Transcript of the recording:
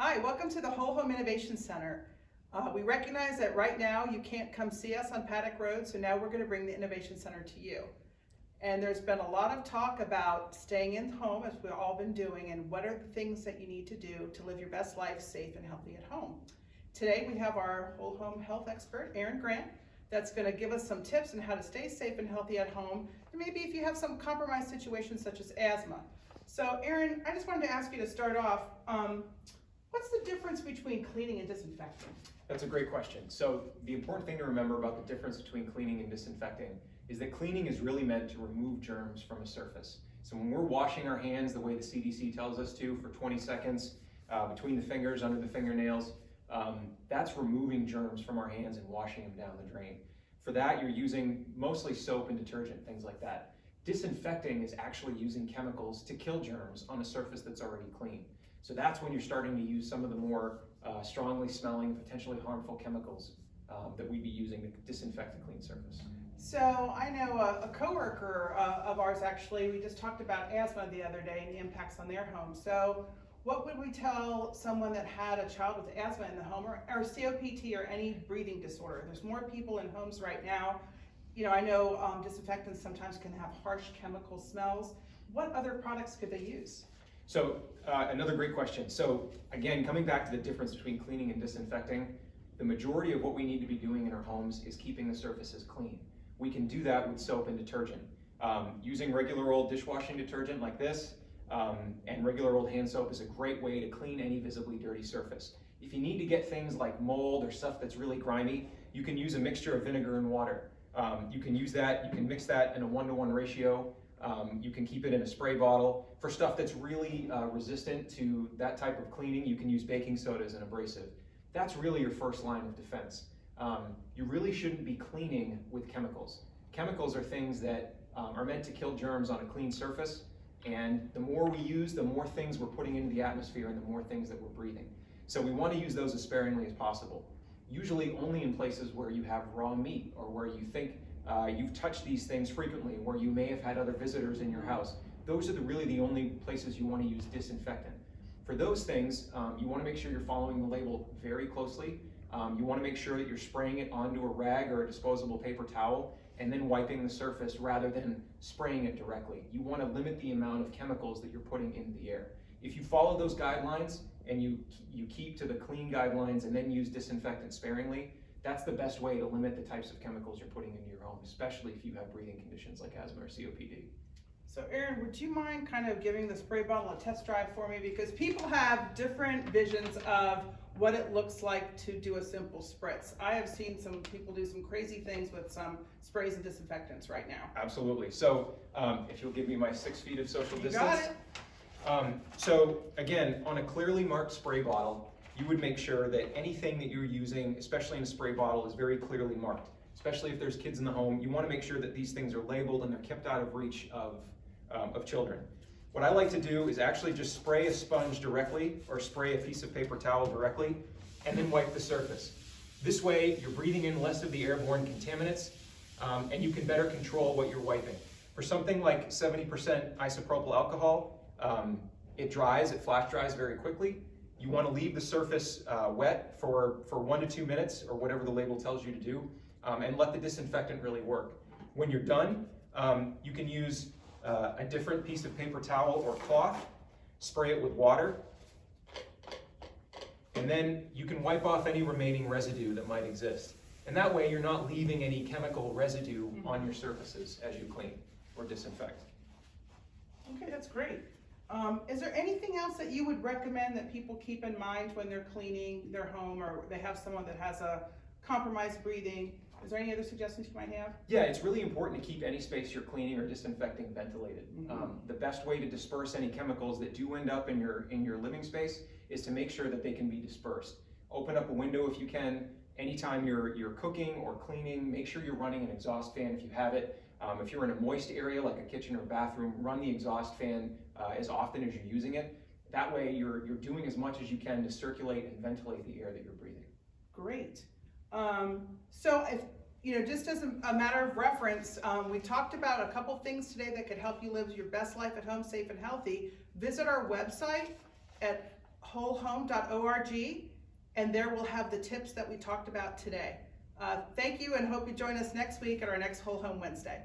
Hi, welcome to the Whole Home Innovation Center. We recognize that right now you can't come see us on Paddock Road, so now we're going to bring the Innovation Center to you. And there's been a lot of talk about staying in home, as we've all been doing, and what are the things that you need to do to live your best life safe and healthy at home. Today we have our whole home health expert, Erin Grant, that's going to give us some tips on how to stay safe and healthy at home, and maybe if you have some compromised situations such as asthma. So Erin, I just wanted to ask you to start off, what's the difference between cleaning and disinfecting? That's a great question. So the important thing to remember about the difference between cleaning and disinfecting is that cleaning is really meant to remove germs from a surface. So when we're washing our hands the way the CDC tells us to for 20 seconds, between the fingers, under the fingernails, that's removing germs from our hands and washing them down the drain. For that, you're using mostly soap and detergent, things like that. Disinfecting is actually using chemicals to kill germs on a surface that's already clean. So that's when you're starting to use some of the more strongly smelling, potentially harmful chemicals that we'd be using to disinfect a clean surface. So I know a coworker of ours, actually, we just talked about asthma the other day and the impacts on their home. So what would we tell someone that had a child with asthma in the home, or COPD, or any breathing disorder? There's more people in homes right now. You know, I know disinfectants sometimes can have harsh chemical smells. What other products could they use? So another great question. So again, coming back to the difference between cleaning and disinfecting, the majority of what we need to be doing in our homes is keeping the surfaces clean. We can do that with soap and detergent. Using regular old dishwashing detergent like this and regular old hand soap is a great way to clean any visibly dirty surface. If you need to get things like mold or stuff that's really grimy, you can use a mixture of vinegar and water. You can use that, you can mix that in a 1-to-1 ratio. You can keep it in a spray bottle. For stuff that's really resistant to that type of cleaning, you can use baking soda as an abrasive. That's really your first line of defense. You really shouldn't be cleaning with chemicals. Chemicals are things that are meant to kill germs on a clean surface, and the more we use, the more things we're putting into the atmosphere and the more things that we're breathing. So we want to use those as sparingly as possible. Usually only in places where you have raw meat or where you think you've touched these things frequently, where you may have had other visitors in your house. Those are really the only places you want to use disinfectant. For those things, you want to make sure you're following the label very closely. You want to make sure that you're spraying it onto a rag or a disposable paper towel and then wiping the surface rather than spraying it directly. You want to limit the amount of chemicals that you're putting into the air. If you follow those guidelines and you keep to the clean guidelines and then use disinfectant sparingly, that's the best way to limit the types of chemicals you're putting into your home, especially if you have breathing conditions like asthma or COPD. So Erin, would you mind kind of giving the spray bottle a test drive for me? Because people have different visions of what it looks like to do a simple spritz. I have seen some people do some crazy things with some sprays and disinfectants right now. Absolutely. So if you'll give me my 6 feet of social distance. You got it. So again, on a clearly marked spray bottle, you would make sure that anything that you're using, especially in a spray bottle, is very clearly marked. Especially if there's kids in the home, you want to make sure that these things are labeled and they're kept out of reach of children. What I like to do is actually just spray a sponge directly or spray a piece of paper towel directly and then wipe the surface. This way you're breathing in less of the airborne contaminants and you can better control what you're wiping. For something like 70% isopropyl alcohol, it flash dries very quickly. You want to leave the surface wet for 1 to 2 minutes or whatever the label tells you to do, and let the disinfectant really work. When you're done, you can use a different piece of paper towel or cloth, spray it with water, and then you can wipe off any remaining residue that might exist. And that way you're not leaving any chemical residue on your surfaces as you clean or disinfect. Okay, that's great. Is there anything else that you would recommend that people keep in mind when they're cleaning their home, or they have someone that has a compromised breathing? Is there any other suggestions you might have? Yeah, it's really important to keep any space you're cleaning or disinfecting ventilated. The best way to disperse any chemicals that do end up in your living space is to make sure that they can be dispersed. Open up a window if you can. Anytime you're cooking or cleaning, make sure you're running an exhaust fan if you have it. If you're in a moist area like a kitchen or bathroom, run the exhaust fan as often as you're using it. That way you're doing as much as you can to circulate and ventilate the air that you're breathing. Great. So if, just as a matter of reference, we talked about a couple things today that could help you live your best life at home, safe and healthy. Visit our website at wholehome.org, and there we'll have the tips that we talked about today. Thank you, and hope you join us next week at our next Whole Home Wednesday.